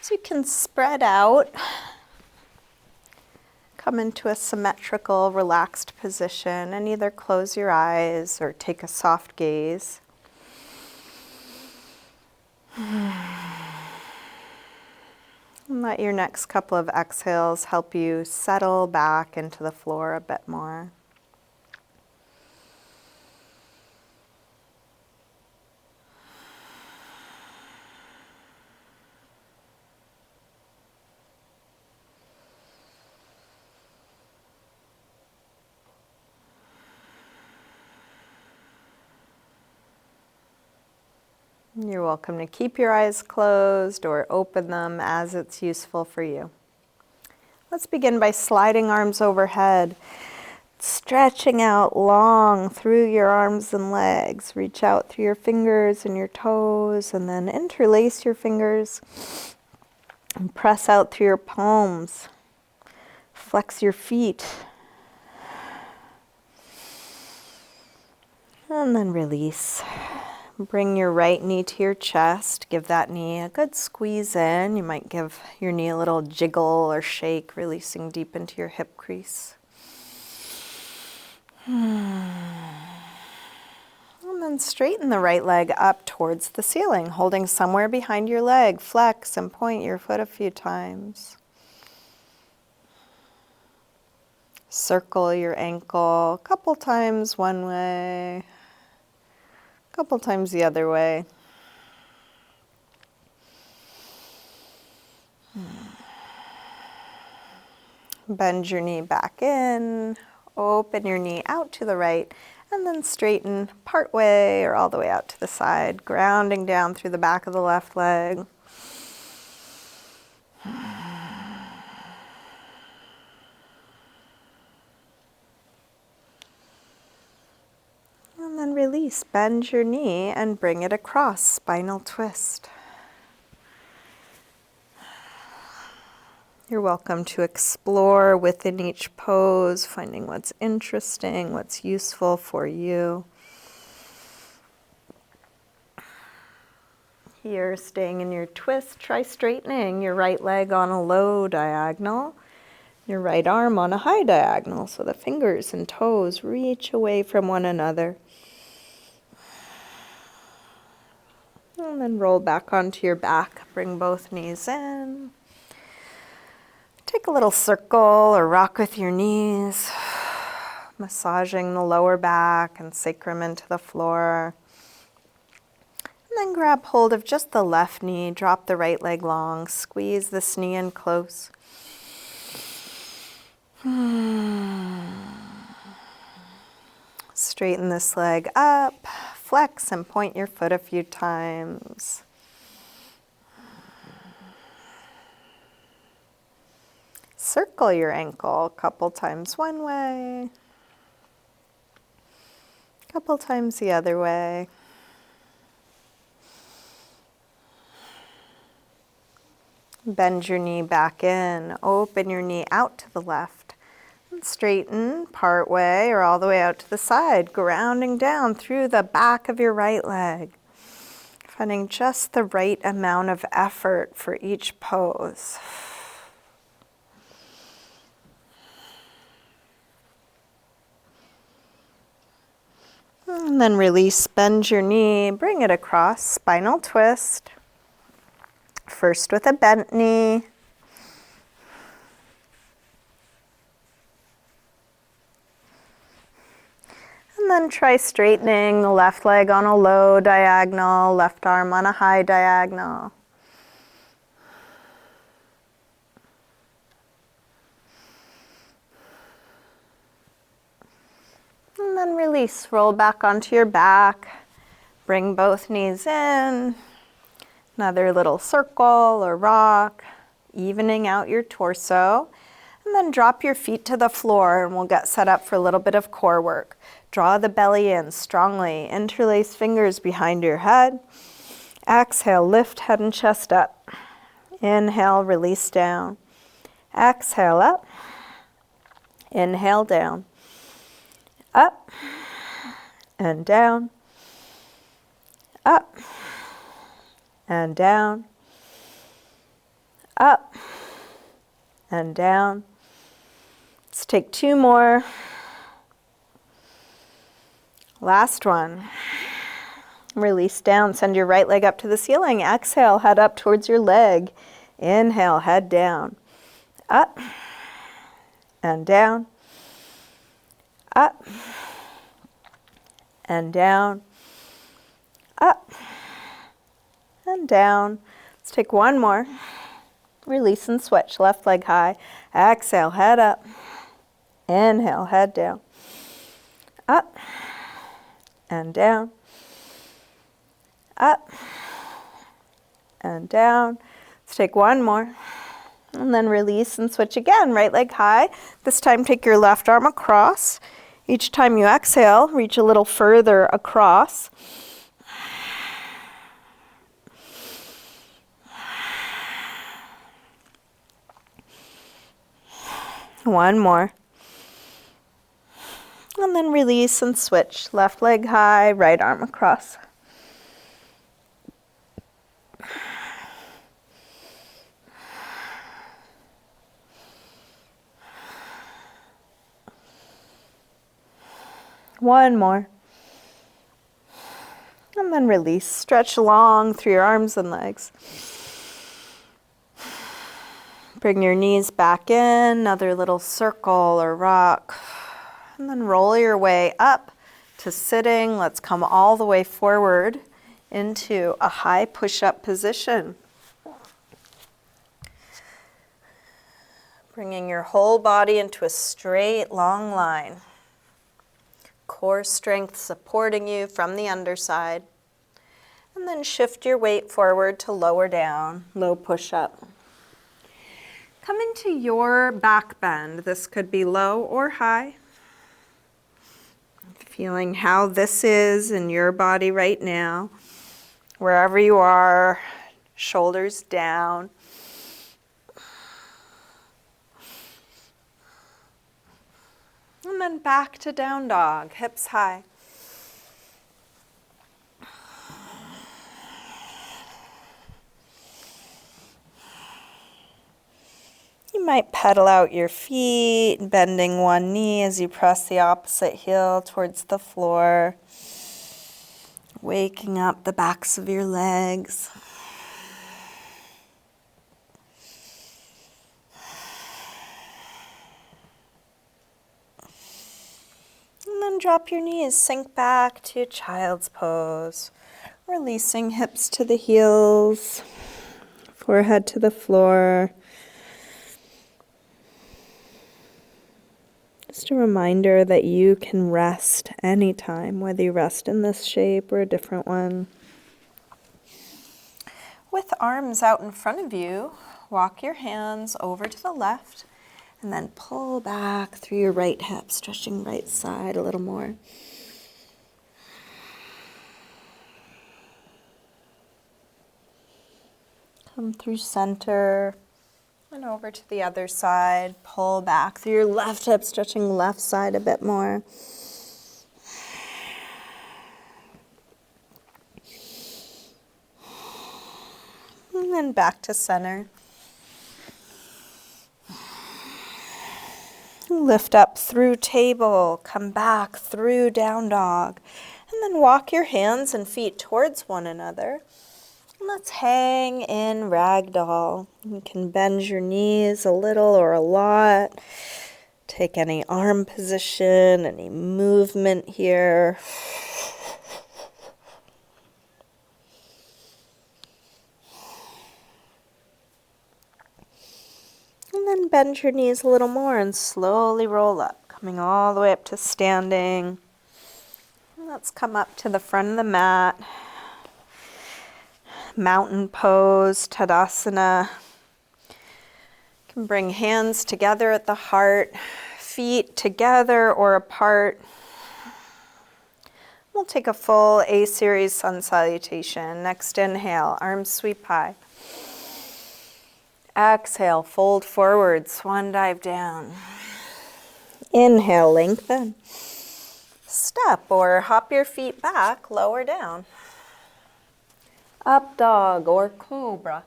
So you can spread out, come into a symmetrical, relaxed position, and either close your eyes or take a soft gaze. And let your next couple of exhales help you settle back into the floor a bit more. You're welcome to keep your eyes closed or open them as it's useful for you. Let's begin by sliding arms overhead, stretching out long through your arms and legs. Reach out through your fingers and your toes, and then interlace your fingers and press out through your palms. Flex your feet. And then release. Bring your right knee to your chest. Give that knee a good squeeze in. You might give your knee a little jiggle or shake, releasing deep into your hip crease. And then straighten the right leg up towards the ceiling, holding somewhere behind your leg. Flex and point your foot a few times. Circle your ankle a couple times one way. Couple times the other way. Bend your knee back in, open your knee out to the right, and then straighten part way or all the way out to the side, grounding down through the back of the left leg. And then release, bend your knee and bring it across, spinal twist. You're welcome to explore within each pose, finding what's interesting, what's useful for you. Here, staying in your twist, try straightening your right leg on a low diagonal, your right arm on a high diagonal, so the fingers and toes reach away from one another. And then roll back onto your back, bring both knees in. Take a little circle or rock with your knees, massaging the lower back and sacrum into the floor. And then grab hold of just the left knee, drop the right leg long, squeeze this knee in close. Straighten this leg up, flex and point your foot a few times. Circle your ankle a couple times one way, a couple times the other way. Bend your knee back in, open your knee out to the left, and straighten part way or all the way out to the side, grounding down through the back of your right leg, finding just the right amount of effort for each pose. And then release, bend your knee, bring it across, spinal twist. First with a bent knee. And then try straightening the left leg on a low diagonal, left arm on a high diagonal. And then release, roll back onto your back, bring both knees in, another little circle or rock, evening out your torso, and then drop your feet to the floor and we'll get set up for a little bit of core work. Draw the belly in strongly, interlace fingers behind your head. Exhale, lift head and chest up. Inhale, release down. Exhale up, inhale down. Up and down, up and down, up and down. Let's take 2 more. Last one. Release down. Send your right leg up to the ceiling. Exhale, head up towards your leg. Inhale, head down. Up and down. Up and down. Up and down. Let's take 1 more. Release and switch. Left leg high. Exhale, head up. Inhale, head down. Up and down. Up and down. Let's take 1 more. And then release and switch again. Right leg high. This time take your left arm across. Each time you exhale, reach a little further across. One more. And then release and switch. Left leg high, right arm across. One more. And then release. Stretch long through your arms and legs. Bring your knees back in, another little circle or rock. And then roll your way up to sitting. Let's come all the way forward into a high push-up position. Bringing your whole body into a straight, long line. Core strength supporting you from the underside. And then shift your weight forward to lower down, low push-up. Come into your back bend. This could be low or high. Feeling how this is in your body right now. Wherever you are, shoulders down. And then back to down dog, hips high. You might pedal out your feet, bending one knee as you press the opposite heel towards the floor, waking up the backs of your legs. And then drop your knees, sink back to child's pose, releasing hips to the heels, forehead to the floor. Just a reminder that you can rest anytime, whether you rest in this shape or a different one. With arms out in front of you, walk your hands over to the left and then pull back through your right hip, stretching right side a little more. Come through center. And over to the other side, pull back through your left hip, stretching left side a bit more. And then back to center. Lift up through table, come back through down dog. And then walk your hands and feet towards one another. Let's hang in ragdoll. You can bend your knees a little or a lot. Take any arm position, any movement here. And then bend your knees a little more and slowly roll up, coming all the way up to standing. And let's come up to the front of the mat. Mountain pose, Tadasana. You can bring hands together at the heart, feet together or apart. We'll take a full A-series sun salutation. Next inhale, arms sweep high. Exhale, fold forward, swan dive down. Inhale, lengthen. Step or hop your feet back, lower down. Up dog or cobra.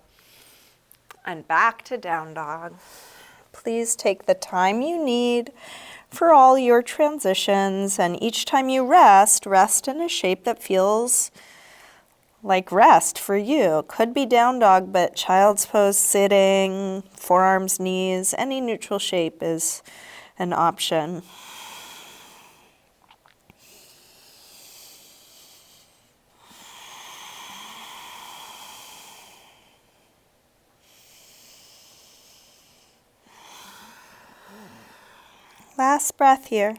And back to down dog. Please take the time you need for all your transitions, and each time you rest, rest in a shape that feels like rest for you. Could be down dog, but child's pose, sitting, forearms, knees, any neutral shape is an option. Last breath here.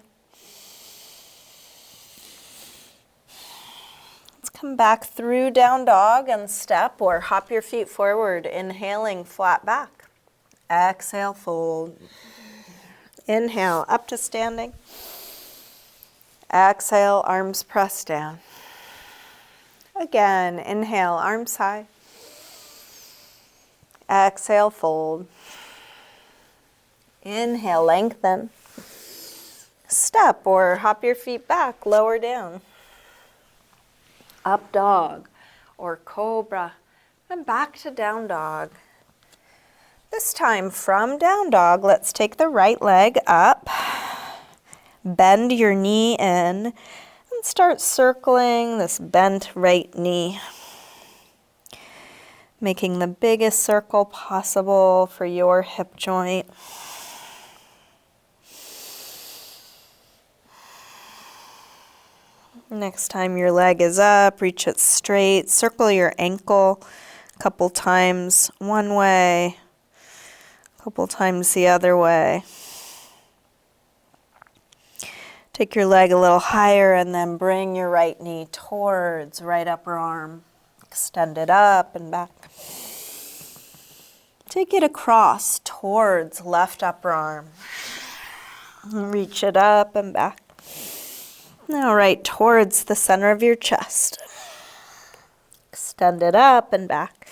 Let's come back through down dog and step or hop your feet forward, inhaling flat back. Exhale, fold. Inhale, up to standing. Exhale, arms press down. Again, inhale, arms high. Exhale, fold. Inhale, lengthen. Step or hop your feet back, lower down. Up dog or cobra, and back to down dog. This time from down dog, let's take the right leg up, bend your knee in, and start circling this bent right knee. Making the biggest circle possible for your hip joint. Next time your leg is up, reach it straight. Circle your ankle a couple times one way, a couple times the other way. Take your leg a little higher and then bring your right knee towards right upper arm. Extend it up and back. Take it across towards left upper arm. Reach it up and back. Now right towards the center of your chest. Extend it up and back.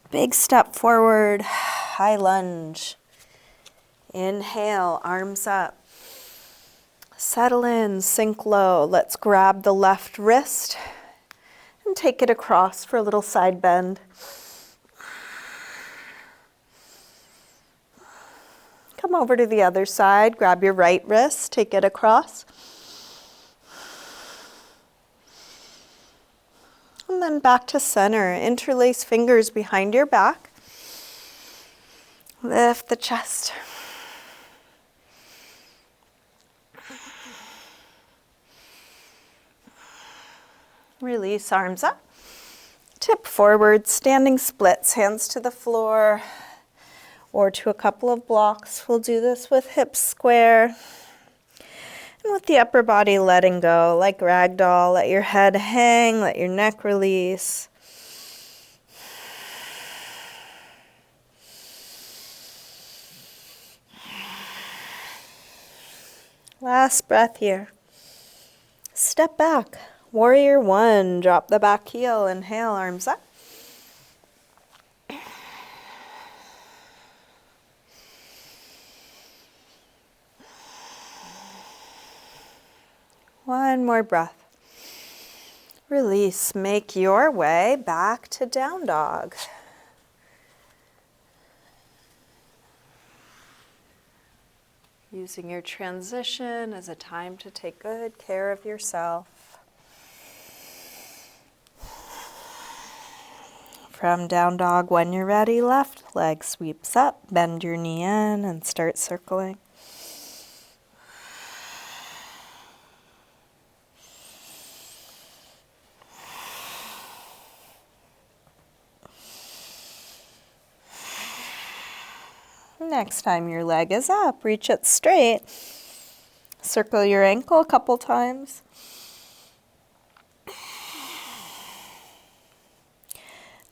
Big step forward, high lunge. Inhale, arms up. Settle in, sink low. Let's grab the left wrist and take it across for a little side bend. Come over to the other side, grab your right wrist, take it across. And then back to center. Interlace fingers behind your back. Lift the chest. Release, arms up. Tip forward, standing splits, hands to the floor or to a couple of blocks. We'll do this with hips square. And with the upper body letting go, like ragdoll, let your head hang, let your neck release. Last breath here. Step back, warrior one, drop the back heel, inhale, arms up. One more breath. Release. Make your way back to down dog. Using your transition as a time to take good care of yourself. From down dog, when you're ready, left leg sweeps up, bend your knee in and start circling. Next time your leg is up, reach it straight. Circle your ankle a couple times.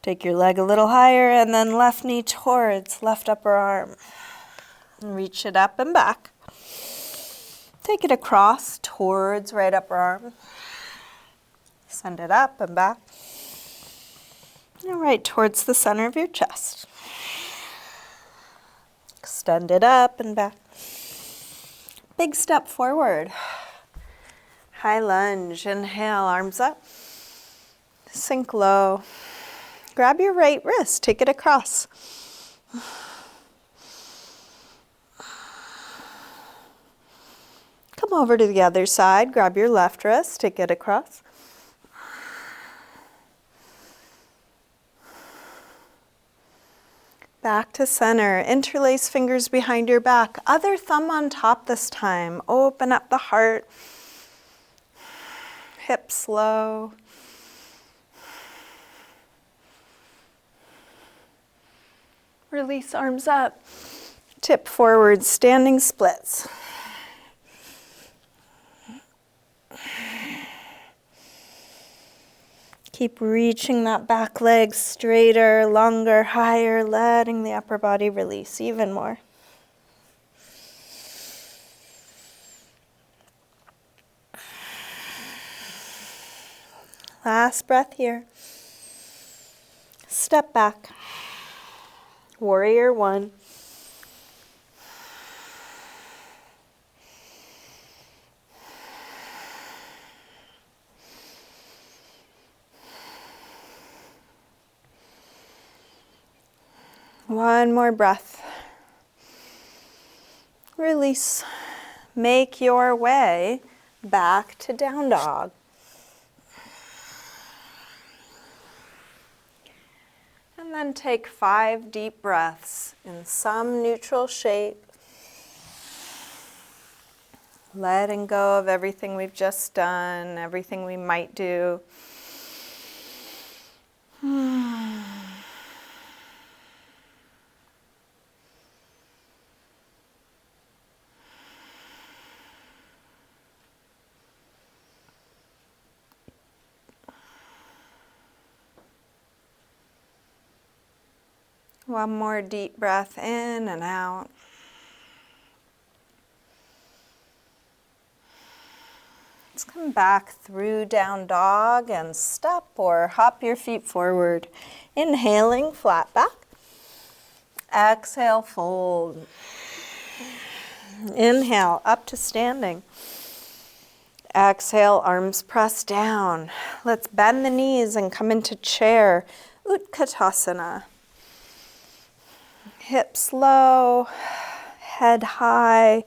Take your leg a little higher and then left knee towards left upper arm. And reach it up and back. Take it across towards right upper arm. Send it up and back. And right towards the center of your chest. Extend it up and back. Big step forward. High lunge. Inhale, arms up. Sink low. Grab your right wrist, take it across. Come over to the other side, grab your left wrist, take it across. Back to center, interlace fingers behind your back, other thumb on top this time. Open up the heart, hips low. Release arms up, tip forward, standing splits. Keep reaching that back leg straighter, longer, higher, letting the upper body release even more. Last breath here. Step back. Warrior one. One more breath. Release. Make your way back to down dog. And then take 5 deep breaths in some neutral shape. Letting go of everything we've just done, everything we might do. One more deep breath in and out. Let's come back through down dog and step or hop your feet forward. Inhaling, flat back. Exhale, fold. Inhale, up to standing. Exhale, arms press down. Let's bend the knees and come into chair. Utkatasana. Hips low, head high,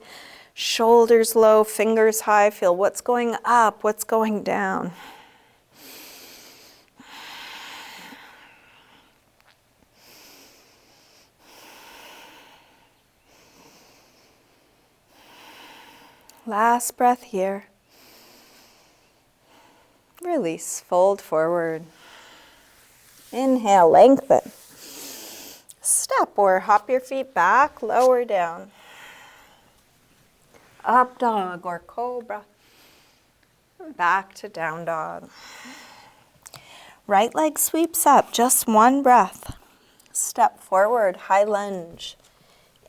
shoulders low, fingers high. Feel what's going up, what's going down. Last breath here. Release, fold forward. Inhale, lengthen. Step or hop your feet back, lower down. Up dog or cobra. Back to down dog. Right leg sweeps up, just one breath. Step forward, high lunge.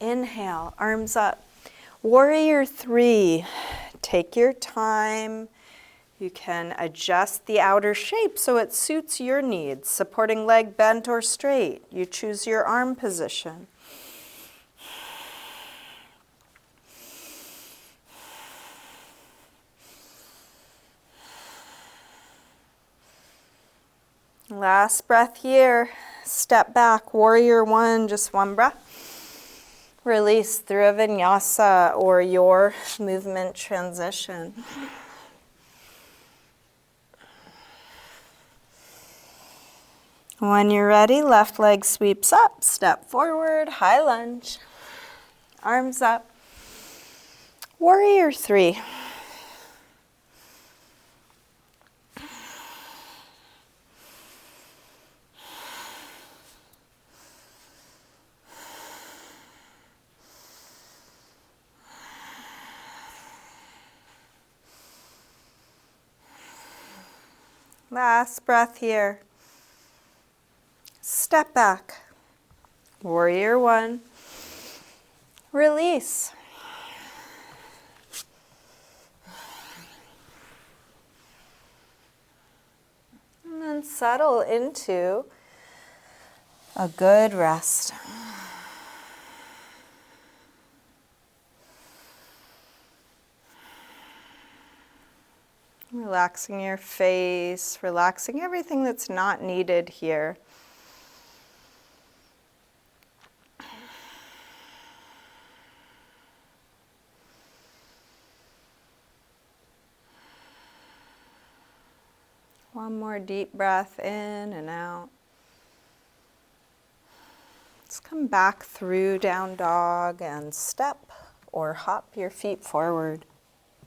Inhale, arms up. Warrior 3. Take your time. You can adjust the outer shape so it suits your needs. Supporting leg bent or straight. You choose your arm position. Last breath here. Step back, warrior 1, just one breath. Release through a vinyasa or your movement transition. When you're ready, left leg sweeps up, step forward, high lunge, arms up. Warrior 3. Last breath here. Step back. Warrior 1. Release. And then settle into a good rest. Relaxing your face, relaxing everything that's not needed here. One more deep breath in and out. Let's come back through down dog and step or hop your feet forward.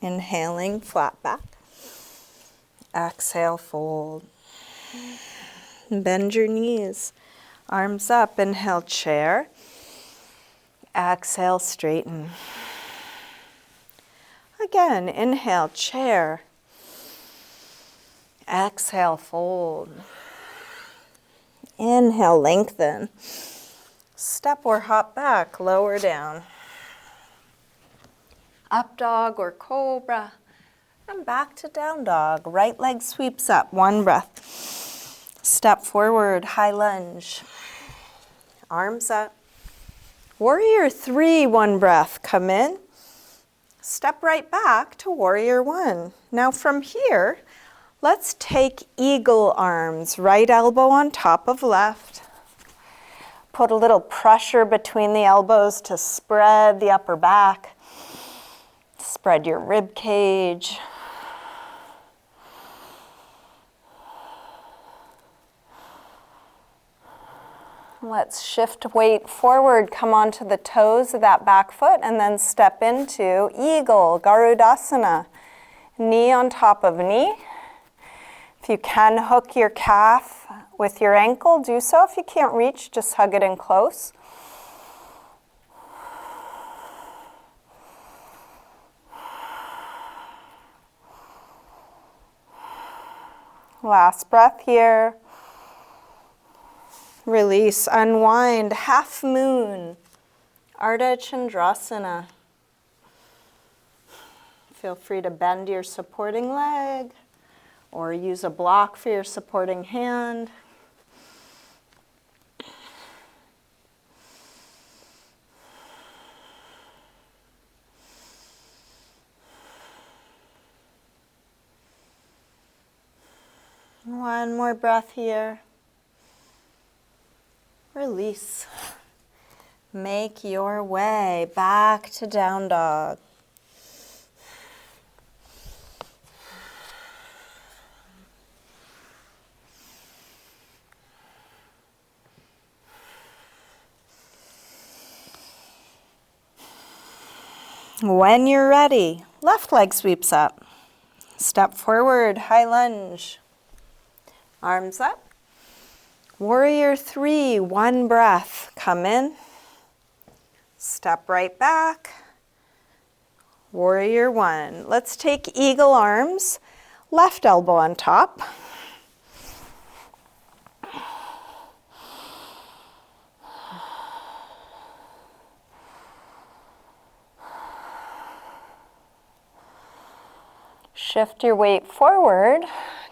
Inhaling, flat back. Exhale, fold. Bend your knees. Arms up, inhale, chair. Exhale, straighten. Again, inhale, chair. Exhale, fold. Inhale, lengthen. Step or hop back, lower down. Up dog or cobra. And back to down dog. Right leg sweeps up, one breath. Step forward, high lunge. Arms up. Warrior 3, one breath. Come in. Step right back to warrior 1. Now from here, let's take eagle arms. Right elbow on top of left. Put a little pressure between the elbows to spread the upper back. Spread your rib cage. Let's shift weight forward, come onto the toes of that back foot, and then step into eagle, Garudasana. Knee on top of knee. If you can hook your calf with your ankle, do so. If you can't reach, just hug it in close. Last breath here. Release, unwind, half moon, Ardha Chandrasana. Feel free to bend your supporting leg or use a block for your supporting hand. One more breath here. Release. Make your way back to down dog. When you're ready, left leg sweeps up. Step forward, high lunge. Arms up. Warrior 3, one breath. Come in. Step right back. Warrior 1. Let's take eagle arms. Left elbow on top. Shift your weight forward.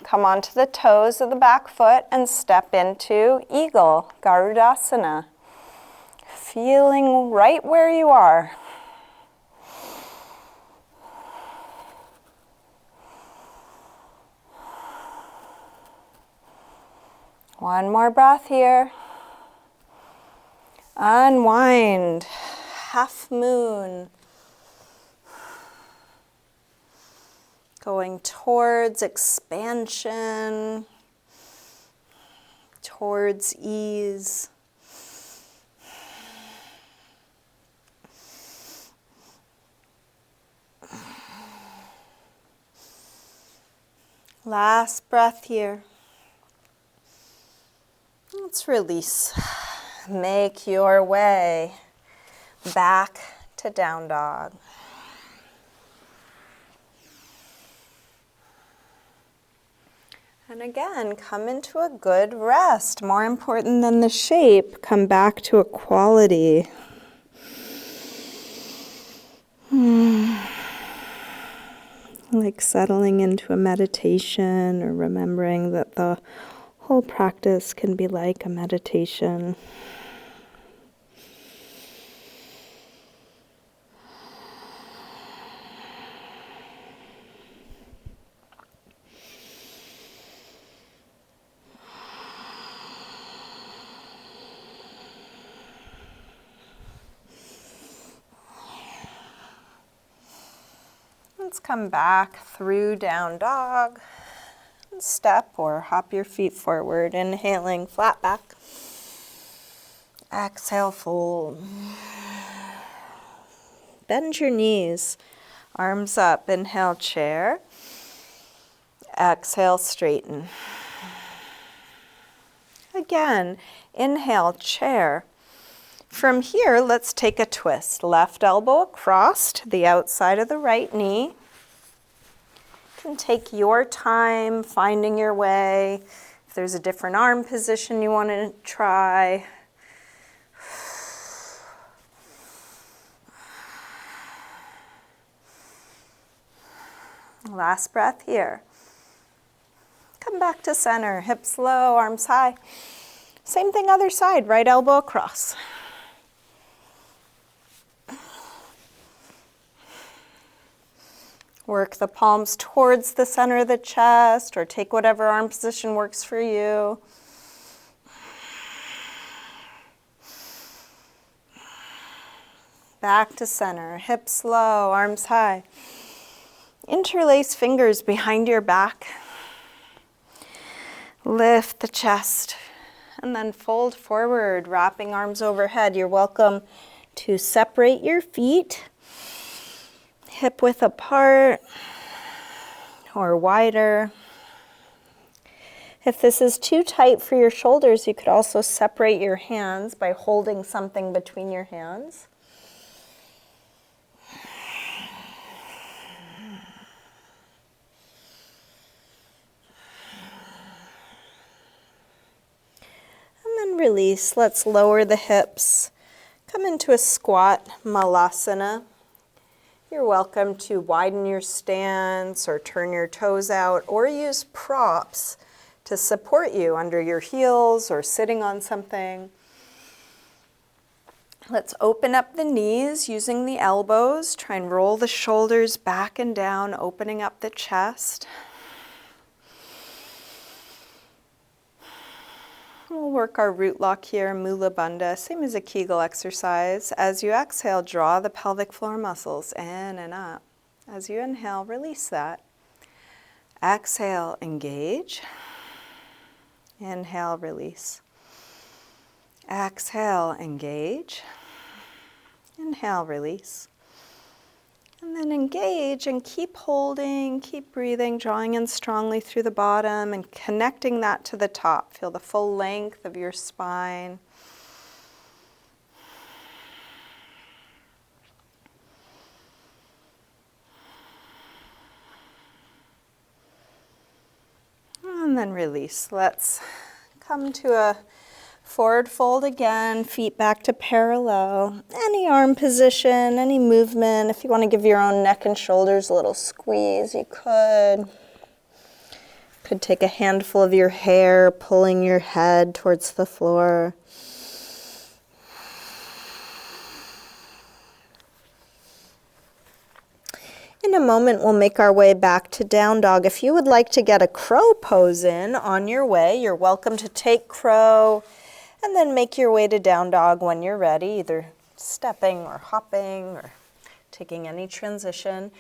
Come onto the toes of the back foot and step into eagle, Garudasana. Feeling right where you are. One more breath here. Unwind, half moon. Going towards expansion, towards ease. Last breath here. Let's release. Make your way back to down dog. And again, come into a good rest. More important than the shape, come back to a quality. Like settling into a meditation or remembering that the whole practice can be like a meditation. Let's come back through down dog and step or hop your feet forward. Inhaling, flat back. Exhale, fold. Bend your knees, arms up. Inhale, chair. Exhale, straighten. Again, inhale, chair. From here, let's take a twist. Left elbow across to the outside of the right knee. You can take your time finding your way. If there's a different arm position you want to try. Last breath here. Come back to center, hips low, arms high. Same thing other side, right elbow across. Work the palms towards the center of the chest, or take whatever arm position works for you. Back to center, hips low, arms high. Interlace fingers behind your back. Lift the chest, and then fold forward, wrapping arms overhead. You're welcome to separate your feet, hip width apart or wider. If this is too tight for your shoulders, you could also separate your hands by holding something between your hands. And then release. Let's lower the hips. Come into a squat malasana. You're welcome to widen your stance or turn your toes out or use props to support you under your heels or sitting on something. Let's open up the knees using the elbows. Try and roll the shoulders back and down, opening up the chest. We'll work our root lock here, Mula Bandha, same as a Kegel exercise. As you exhale, draw the pelvic floor muscles in and up. As you inhale, release that. Exhale, engage. Inhale, release. Exhale, engage. Inhale, release. And then engage and keep holding, keep breathing, drawing in strongly through the bottom and connecting that to the top. Feel the full length of your spine. And then release. Let's come to a forward fold again, feet back to parallel. Any arm position, any movement. If you want to give your own neck and shoulders a little squeeze, you could. Could take a handful of your hair, pulling your head towards the floor. In a moment, we'll make our way back to down dog. If you would like to get a crow pose in on your way, you're welcome to take crow and then make your way to down dog when you're ready, either stepping or hopping or taking any transition. And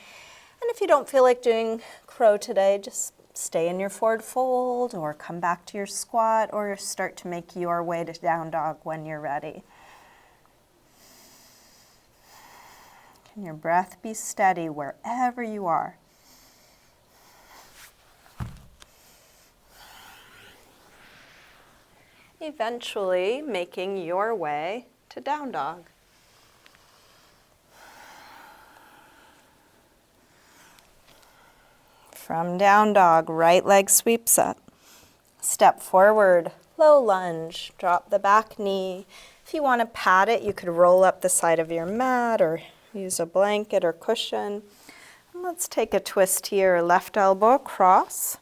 if you don't feel like doing crow today, just stay in your forward fold or come back to your squat or start to make your way to down dog when you're ready. Can your breath be steady wherever you are? Eventually making your way to down dog. From down dog, right leg sweeps up. Step forward, low lunge, drop the back knee. If you want to pat it, you could roll up the side of your mat or use a blanket or cushion. And let's take a twist here, left elbow across.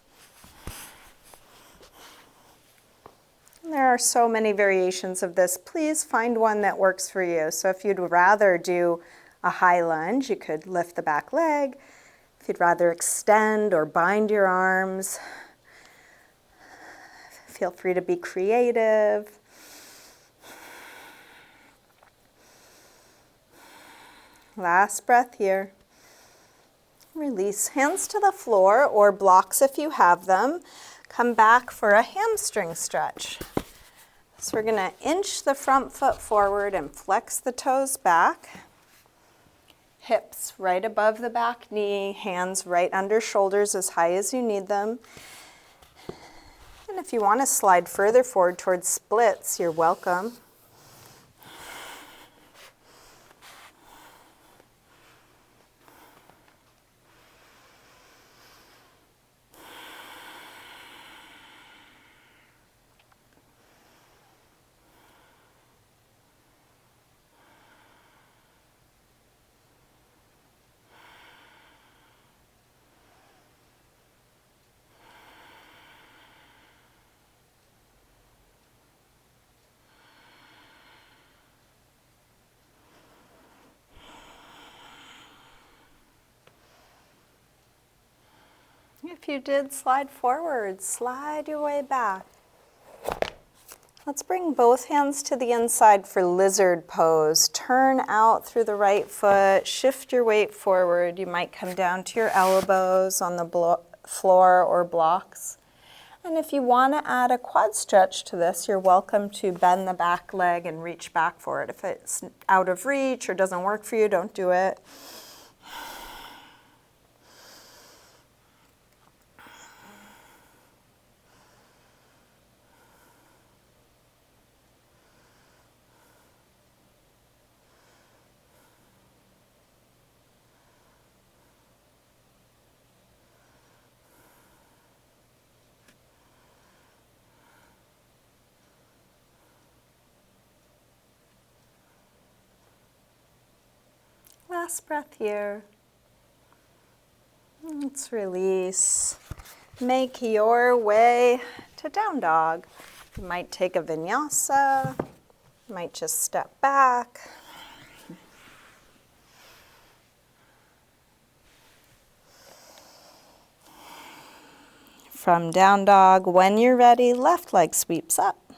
There are so many variations of this. Please find one that works for you. So if you'd rather do a high lunge, you could lift the back leg. If you'd rather extend or bind your arms, feel free to be creative. Last breath here. Release hands to the floor or blocks if you have them. Come back for a hamstring stretch. So we're going to inch the front foot forward and flex the toes back. Hips right above the back knee, hands right under shoulders as high as you need them. And if you want to slide further forward towards splits, you're welcome. If you did slide forward, slide your way back. Let's bring both hands to the inside for lizard pose. Turn out through the right foot, shift your weight forward. You might come down to your elbows on the floor or blocks. And if you want to add a quad stretch to this, you're welcome to bend the back leg and reach back for it. If it's out of reach or doesn't work for you, don't do it. Last breath here. Let's release. Make your way to down dog. You might take a vinyasa. You might just step back. From down dog, when you're ready, left leg sweeps up.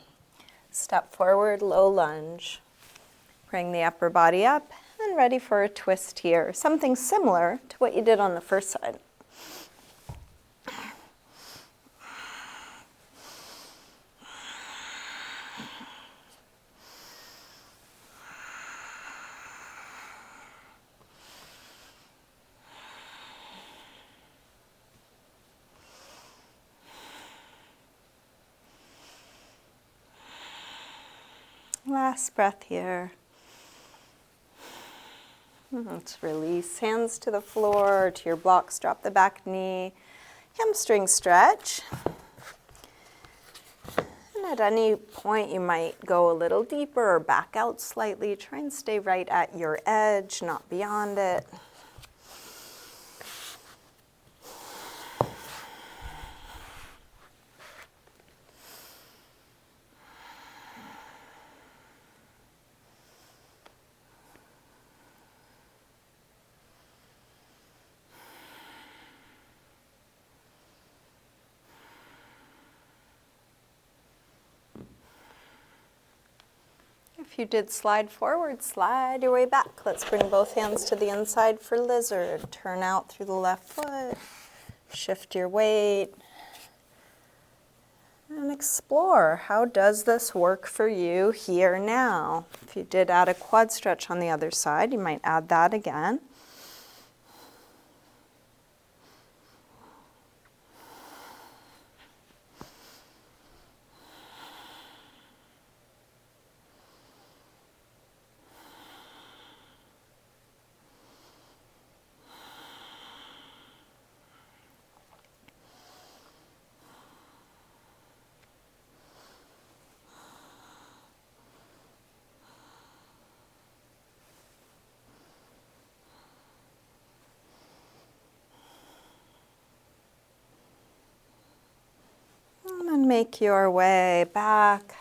Step forward, low lunge. Bring the upper body up. And ready for a twist here. Something similar to what you did on the first side. Last breath here. Let's release, hands to the floor, to your blocks, drop the back knee, hamstring stretch. And at any point you might go a little deeper or back out slightly. Try and stay right at your edge, not beyond it. If you did slide forward, slide your way back. Let's bring both hands to the inside for lizard. Turn out through the left foot. Shift your weight. And explore. How does this work for you here now? If you did add a quad stretch on the other side, you might add that again. And make your way back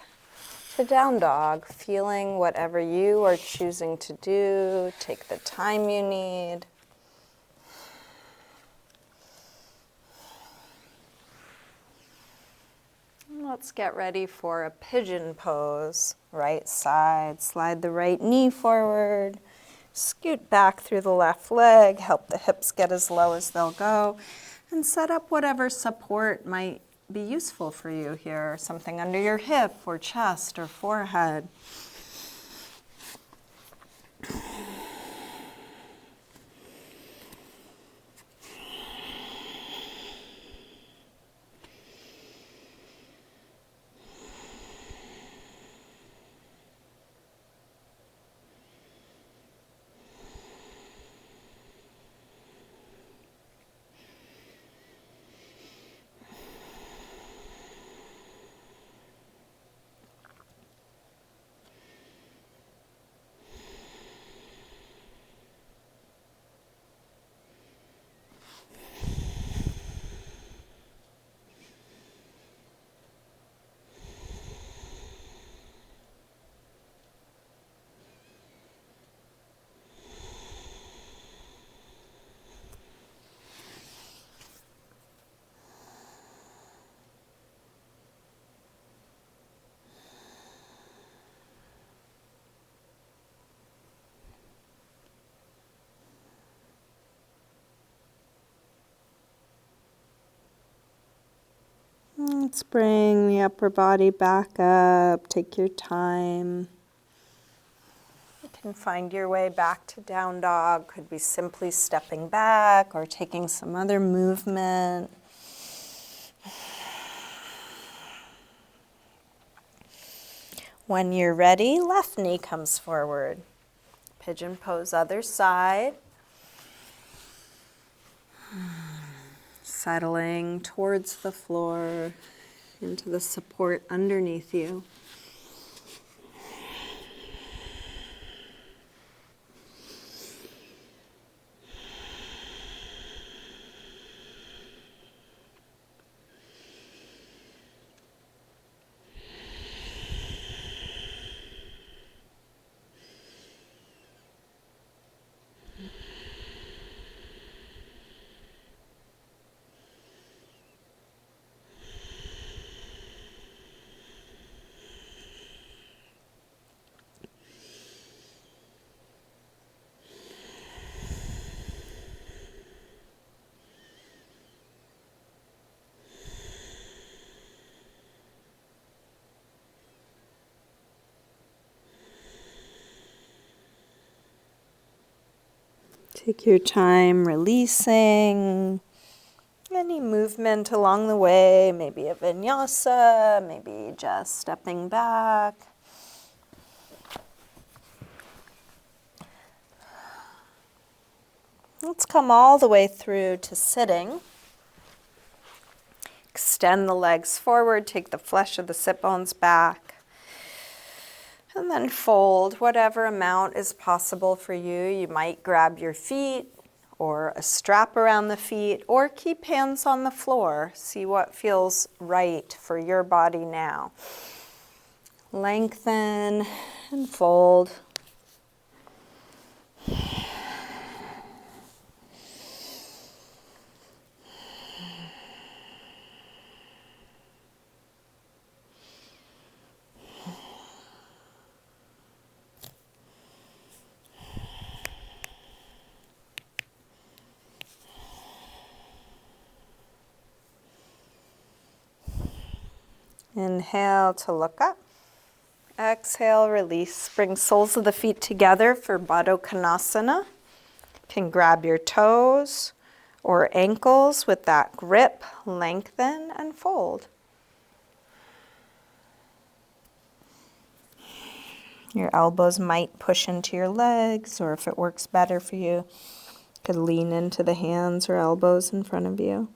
to down dog, feeling whatever you are choosing to do. Take the time you need. Let's get ready for a pigeon pose. Right side, slide the right knee forward. Scoot back through the left leg, help the hips get as low as they'll go. And set up whatever support might be useful for you here. Something under your hip or chest or forehead. Let's bring the upper body back up. Take your time. You can find your way back to down dog. Could be simply stepping back or taking some other movement. When you're ready, left knee comes forward. Pigeon pose, other side. Settling towards the floor, into the support underneath you. Take your time releasing any movement along the way, maybe a vinyasa, maybe just stepping back. Let's come all the way through to sitting. Extend the legs forward, take the flesh of the sit bones back. And then fold whatever amount is possible for you. You might grab your feet or a strap around the feet or keep hands on the floor. See what feels right for your body now. Lengthen and fold. Inhale to look up. Exhale, release. Bring soles of the feet together for Konasana. You can grab your toes or ankles with that grip, lengthen and fold. Your elbows might push into your legs, or if it works better for you, you could lean into the hands or elbows in front of you.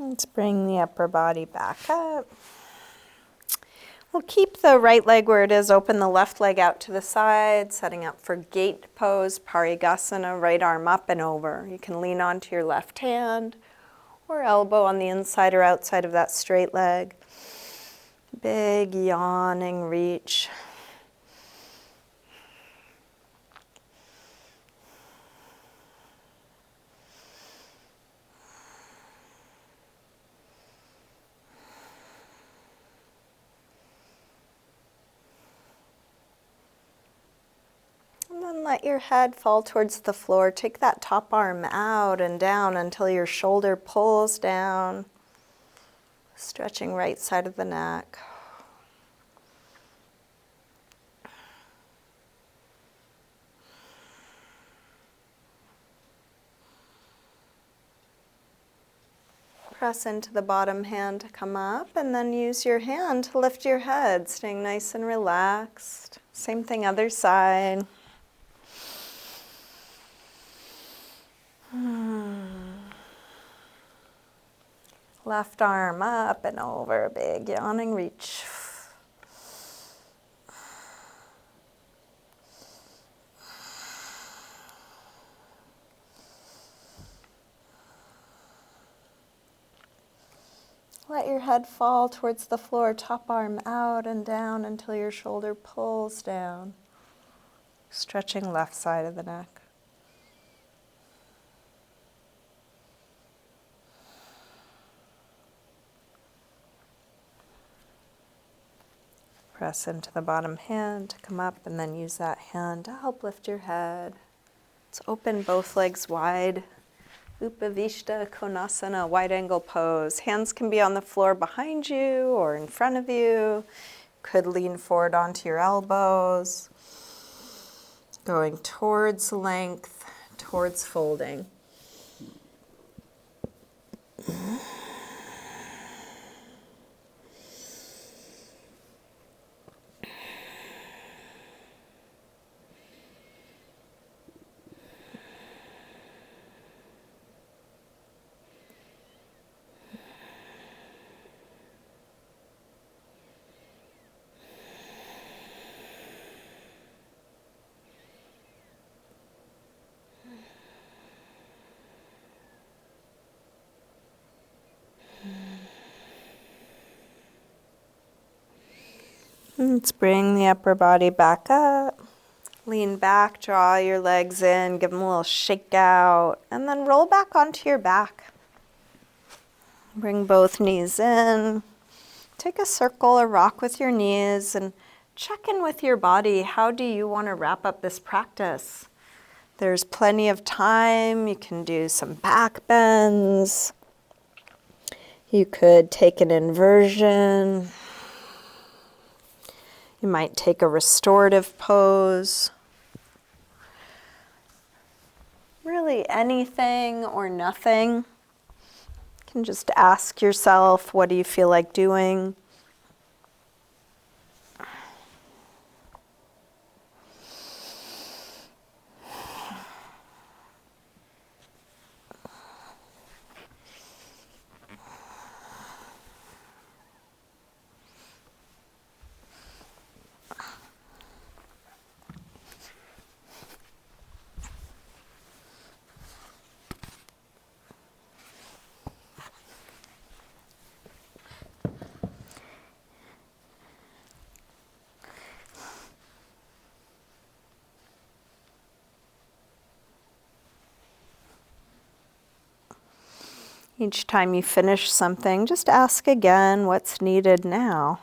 Let's bring the upper body back up. We'll keep the right leg where it is, open the left leg out to the side, setting up for gate pose, Paragasana, right arm up and over. You can lean onto your left hand or elbow on the inside or outside of that straight leg. Big yawning reach. And then let your head fall towards the floor. Take that top arm out and down until your shoulder pulls down. Stretching right side of the neck. Press into the bottom hand to come up, and then use your hand to lift your head, staying nice and relaxed. Same thing, other side. Left arm up and over, big yawning reach. Let your head fall towards the floor, top arm out and down until your shoulder pulls down. Stretching left side of the neck. Press into the bottom hand to come up, and then use that hand to help lift your head. Let's open both legs wide. Upavishta, Konasana, wide angle pose. Hands can be on the floor behind you or in front of you. Could lean forward onto your elbows. Going towards length, towards folding. Let's bring the upper body back up. Lean back, draw your legs in, give them a little shake out, and then roll back onto your back. Bring both knees in. Take a circle or rock with your knees and check in with your body. How do you want to wrap up this practice? There's plenty of time. You can do some back bends. You could take an inversion. You might take a restorative pose. Really anything or nothing. You can just ask yourself, what do you feel like doing? Each time you finish something, just ask again what's needed now.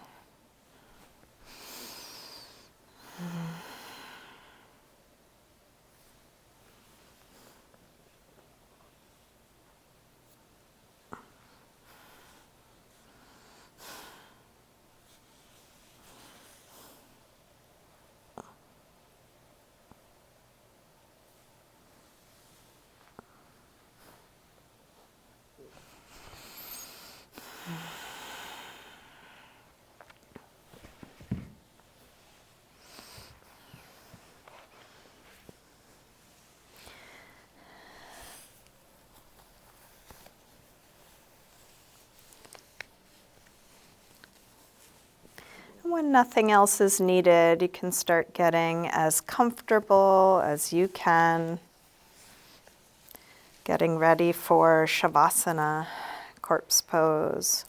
When nothing else is needed, you can start getting as comfortable as you can. Getting ready for Shavasana, corpse pose.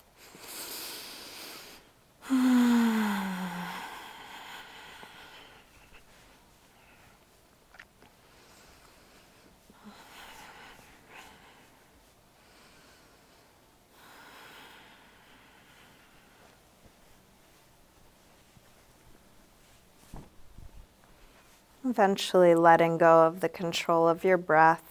Eventually letting go of the control of your breath.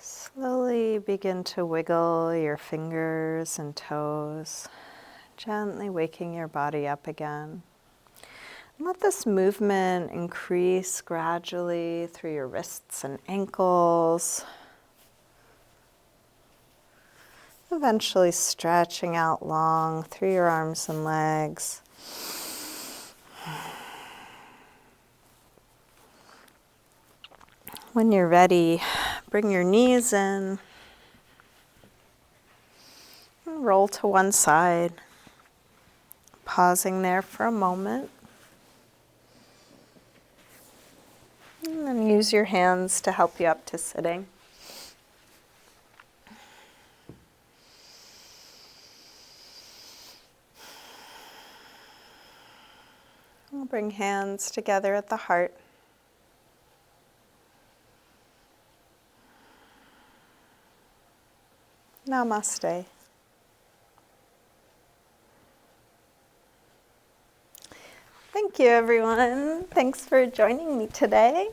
Slowly begin to wiggle your fingers and toes, gently waking your body up again. Let this movement increase gradually through your wrists and ankles, eventually stretching out long through your arms and legs. When you're ready, bring your knees in, and roll to one side, pausing there for a moment. And then use your hands to help you up to sitting. We'll bring hands together at the heart. Namaste. Thank you, everyone. Thanks for joining me today.